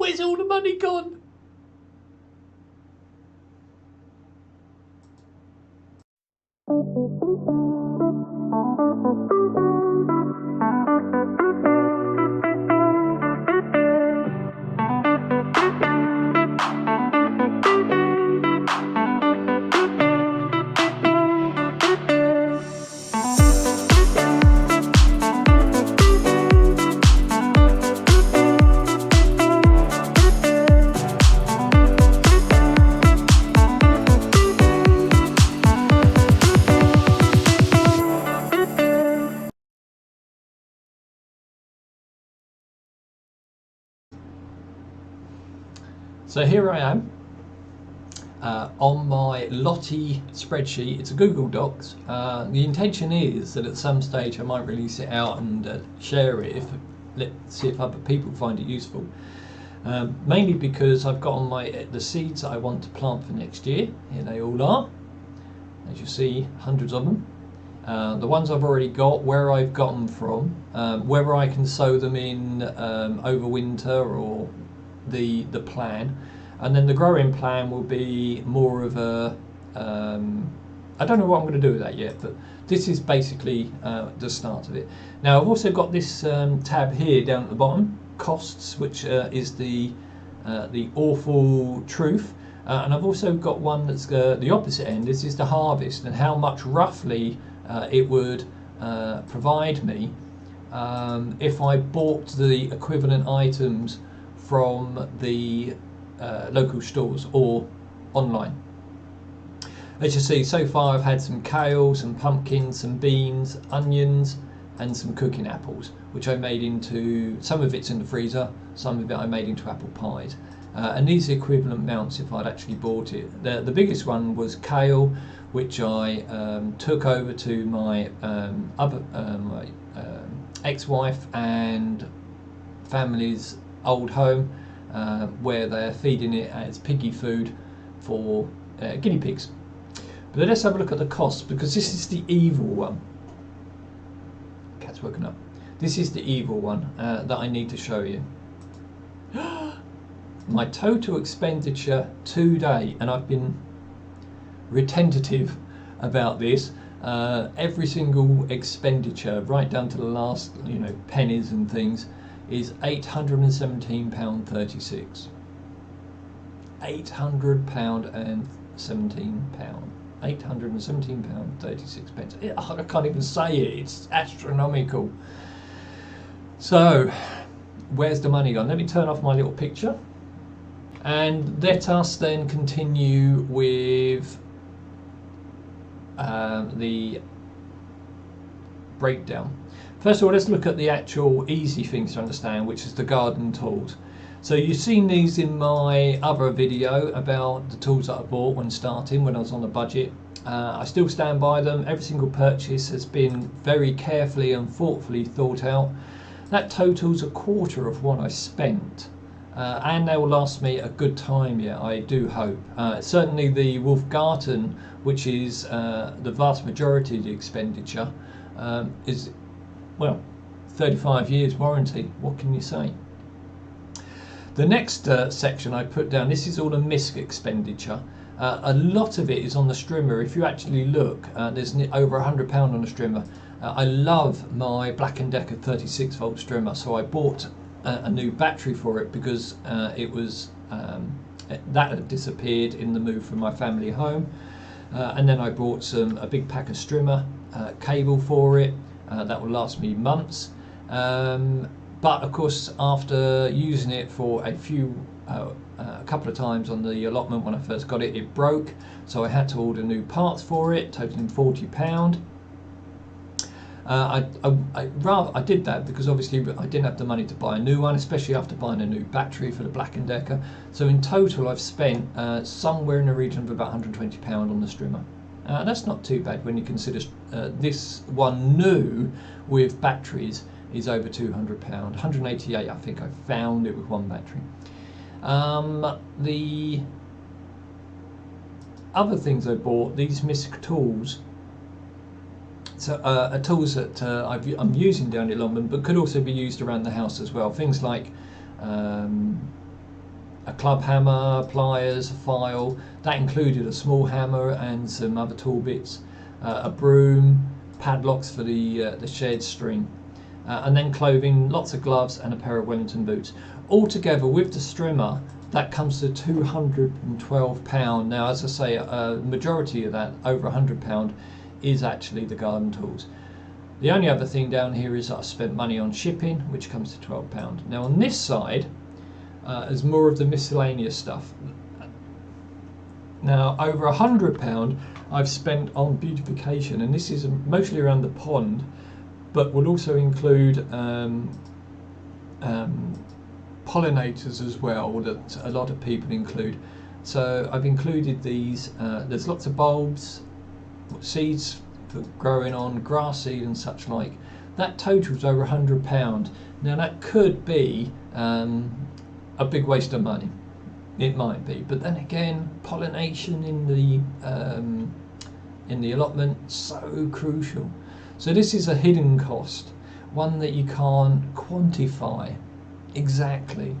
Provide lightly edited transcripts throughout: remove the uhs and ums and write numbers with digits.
Where's all the money gone? So here I am on my Lottie spreadsheet. It's a Google Docs. The intention is that at some stage I might release it out and share it, let's see if other people find it useful. Mainly because I've got on the seeds that I want to plant for next year. Here they all are. As you see, hundreds of them. The ones I've already got, where I've got them from, whether I can sow them in over winter or the plan, and then the growing plan will be more of a I don't know what I'm going to do with that yet, but this is basically the start of it. Now I've also got this tab here down at the bottom, costs, which is the awful truth, and I've also got one that's the opposite end. This is the harvest and how much roughly it would provide me if I bought the equivalent items from the local stores or online. As you see, so far I've had some kale, some pumpkins, some beans, onions, and some cooking apples, which I made into, some of it's in the freezer, some of it I made into apple pies. And these are equivalent amounts if I'd actually bought it. The biggest one was kale, which I took over to my ex-wife and family's old home, where they're feeding it as piggy food for guinea pigs. But let's have a look at the costs, because this is the evil one. Cat's woken up. This is the evil one that I need to show you. My total expenditure today, and I've been retentive about this, every single expenditure, right down to the last, pennies and things, is £817.36. £817. £817.36. I can't even say it, it's astronomical. So, where's the money gone? Let me turn off my little picture and let us then continue with the breakdown. First of all, let's look at the actual easy things to understand, which is the garden tools. So you've seen these in my other video about the tools that I bought when starting, when I was on a budget. I still stand by them. Every single purchase has been very carefully and thoughtfully thought out. That totals a quarter of what I spent. And they will last me a good time, yeah, I do hope. Certainly the Wolfgarten, which is the vast majority of the expenditure, is, well, 35 years warranty. What can you say? The next section I put down, this is all the misc expenditure. A lot of it is on the strimmer. If you actually look, there's over £100 on the strimmer. I love my Black & Decker 36 volt strimmer, so I bought a new battery for it because it was that had disappeared in the move from my family home. And then I bought a big pack of strimmer cable for it. That will last me months. But of course, after using it for a couple of times on the allotment when I first got it, it broke. So I had to order new parts for it, totaling £40. I did that because obviously I didn't have the money to buy a new one, especially after buying a new battery for the Black & Decker. So in total, I've spent somewhere in the region of about £120 on the strimmer. That's not too bad when you consider this one new with batteries is over £200. 188, I think I found it with one battery. The other things I bought, these misc tools, so are tools that I'm using down at Allotment, but could also be used around the house as well. Things like a club hammer, pliers, a file. That included a small hammer and some other tool bits, a broom, padlocks for the shed string, and then clothing, lots of gloves and a pair of Wellington boots. Altogether with the strimmer, that comes to £212. Now, as I say, a majority of that, over £100, is actually the garden tools. The only other thing down here is that I spent money on shipping, which comes to £12. Now on this side is more of the miscellaneous stuff. Now over £100 I've spent on beautification, and this is mostly around the pond, but will also include pollinators as well, that a lot of people include. So I've included these, there's lots of bulbs, seeds for growing on, grass seed and such like. That totals over £100. Now that could be a big waste of money. It might be, but then again, pollination in the allotment, so crucial. So this is a hidden cost, one that you can't quantify exactly.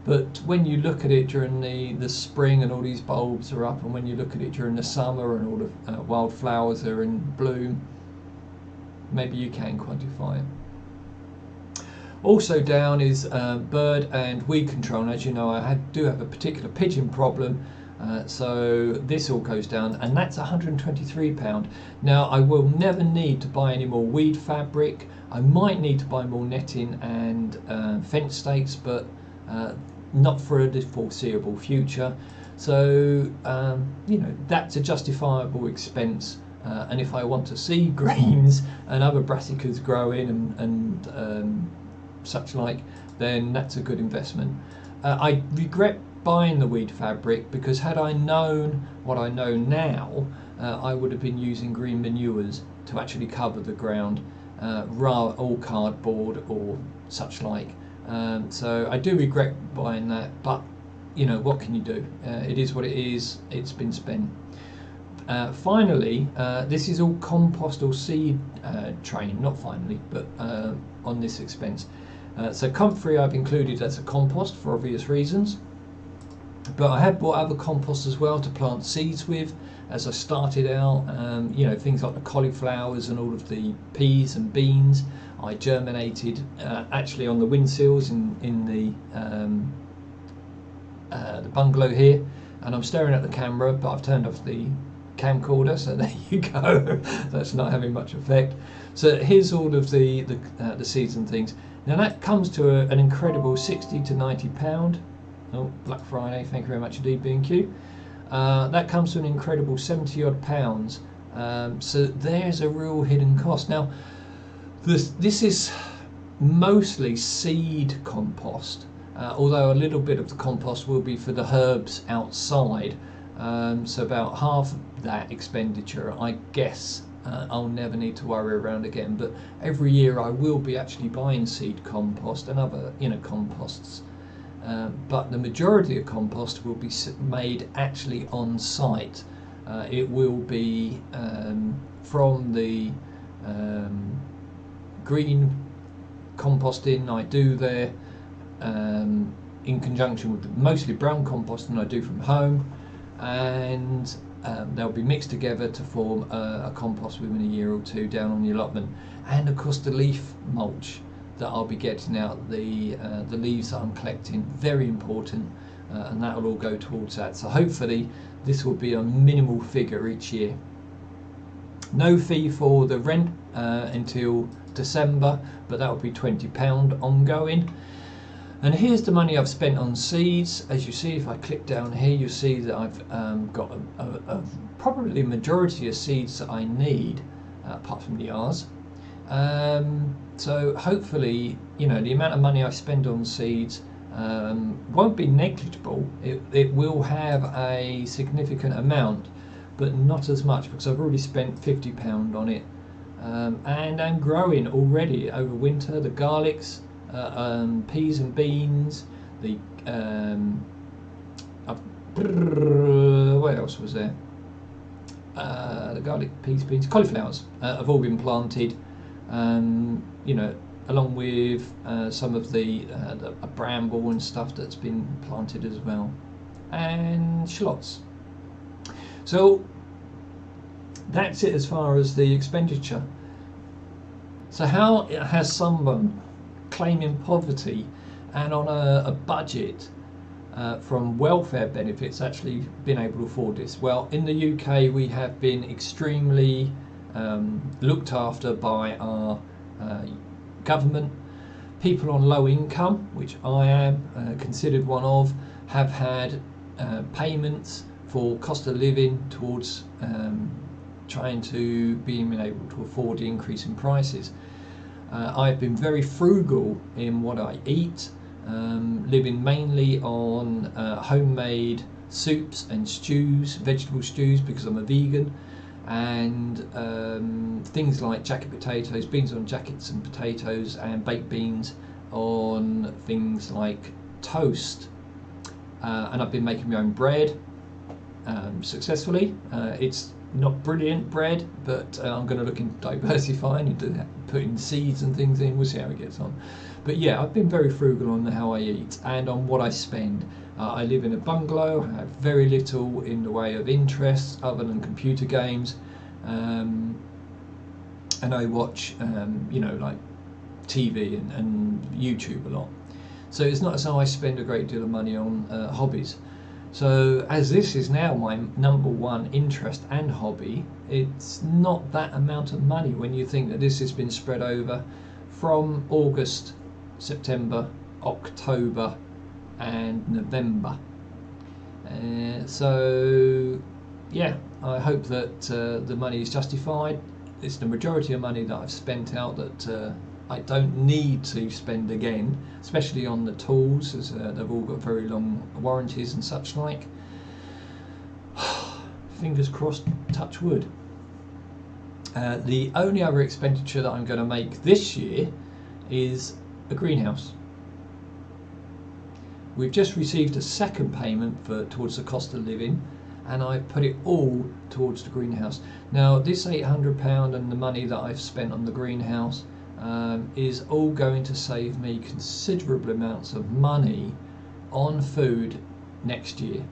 But when you look at it during the spring and all these bulbs are up, and when you look at it during the summer and all the wildflowers are in bloom, maybe you can quantify it. Also down is bird and weed control. And as you know, I do have a particular pigeon problem, so this all goes down, and that's £123. Now I will never need to buy any more weed fabric. I might need to buy more netting and fence stakes, but not for the foreseeable future. So you know, that's a justifiable expense, and if I want to see greens and other brassicas growing and such like, then that's a good investment. I regret buying the weed fabric, because had I known what I know now, I would have been using green manures to actually cover the ground, rather all cardboard or such like. So I do regret buying that, but you know, what can you do? It is what it is. It's been spent. Finally, this is all compost or seed train, not finally, but on this expense. So comfrey I've included as a compost for obvious reasons, but I have bought other compost as well to plant seeds with as I started out. You know, things like the cauliflowers and all of the peas and beans I germinated actually on the windsills in the bungalow here, and I'm staring at the camera, but I've turned off the camcorder, so there you go. That's not having much effect. So here's all of the seeds and things. Now that comes to an incredible £60 to £90. Oh, Black Friday, thank you very much indeed, B&Q. That comes to an incredible £70 odd. So there's a real hidden cost. Now this is mostly seed compost, although a little bit of the compost will be for the herbs outside. So about half of that expenditure, I guess, I'll never need to worry around again. But every year I will be actually buying seed compost and other composts. But the majority of compost will be made actually on site. It will be from the green composting I do there, in conjunction with mostly brown composting I do from home, and they'll be mixed together to form a compost within a year or two down on the allotment. And of course the leaf mulch that I'll be getting out, the leaves that I'm collecting, very important, and that will all go towards that. So hopefully this will be a minimal figure each year. No fee for the rent until December, but that will be £20 ongoing. And here's the money I've spent on seeds. As you see, if I click down here, you'll see that I've got probably a majority of seeds that I need, apart from the R's. So hopefully, you know, the amount of money I spend on seeds won't be negligible. It will have a significant amount, but not as much, because I've already spent £50 on it. And I'm growing already over winter the garlics, peas and beans, the what else was there? The garlic, peas, beans, cauliflowers have all been planted. You know, along with some of the bramble and stuff that's been planted as well, and shallots. So that's it as far as the expenditure. So how has someone claiming poverty and on a budget from welfare benefits actually been able to afford this? Well, in the UK we have been extremely looked after by our government. People on low income, which I am considered one of, have had payments for cost of living towards trying to being able to afford the increase in prices. I've been very frugal in what I eat, living mainly on homemade soups and stews, vegetable stews, because I'm a vegan, and things like jacket potatoes, beans on jackets and potatoes, and baked beans on things like toast. And I've been making my own bread successfully. It's not brilliant bread, but I'm going to look into diversifying into putting seeds and things in. We'll see how it gets on. But yeah, I've been very frugal on how I eat and on what I spend. I live in a bungalow. I have very little in the way of interests other than computer games, and I watch like TV and YouTube a lot. So it's not as though I spend a great deal of money on hobbies. So as this is now my number one interest and hobby, it's not that amount of money when you think that this has been spread over from August, September, October and November. So yeah, I hope that the money is justified. It's the majority of money that I've spent out that I don't need to spend again, especially on the tools, as they've all got very long warranties and such like. Fingers crossed, touch wood. The only other expenditure that I'm going to make this year is a greenhouse. We've just received a second payment towards the cost of living, and I've put it all towards the greenhouse. Now this £800 and the money that I've spent on the greenhouse is all going to save me considerable amounts of money on food next year,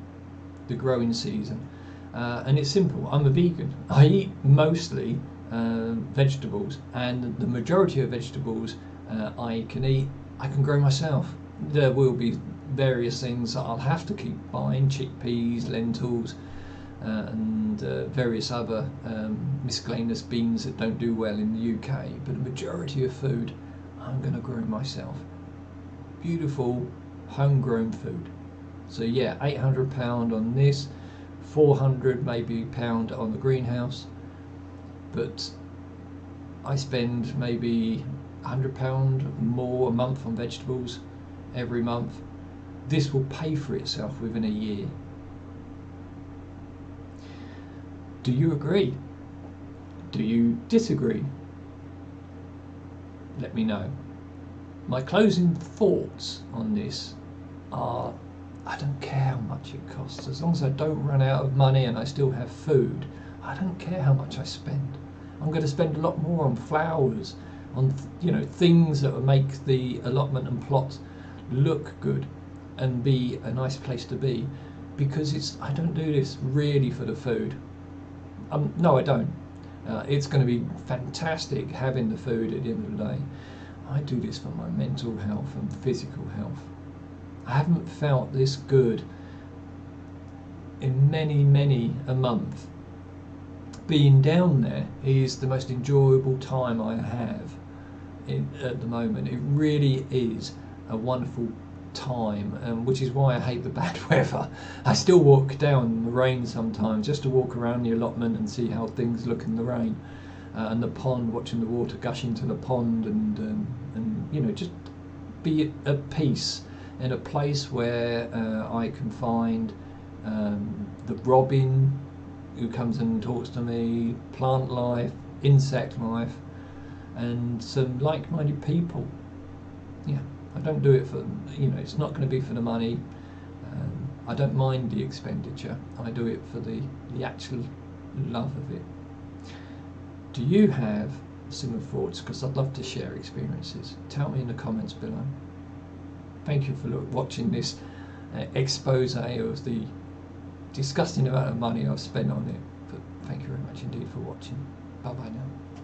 the growing season. And it's simple. I'm a vegan. I eat mostly vegetables, and the majority of vegetables I can grow myself. There will be various things that I'll have to keep buying, chickpeas, lentils, and various other miscellaneous beans that don't do well in the UK, but the majority of food I'm going to grow myself. Beautiful homegrown food. So yeah, £800 on this, 400 maybe pound on the greenhouse, but I spend maybe £100 more a month on vegetables every month. This will pay for itself within a year. Do you agree? Do you disagree? Let me know. My closing thoughts on this are, I don't care how much it costs, as long as I don't run out of money and I still have food. I don't care how much I spend. I'm going to spend a lot more on flowers, on things that will make the allotment and plot look good and be a nice place to be, because I don't do this really for the food. No, I don't. It's going to be fantastic having the food at the end of the day. I do this for my mental health and physical health. I haven't felt this good in many a month. Being down there is the most enjoyable time I have at the moment. It really is a wonderful time, which is why I hate the bad weather. I still walk down in the rain sometimes just to walk around the allotment and see how things look in the rain, and the pond, watching the water gush into the pond, and just be at peace in a place where I can find the robin who comes and talks to me, plant life, insect life, and some like-minded people. Yeah, I don't do it for, it's not going to be for the money. I don't mind the expenditure. I do it for the actual love of it. Do you have similar thoughts, because I'd love to share experiences. Tell me in the comments below. Thank you for watching this expose of the disgusting amount of money I've spent on it. But thank you very much indeed for watching. Bye bye now.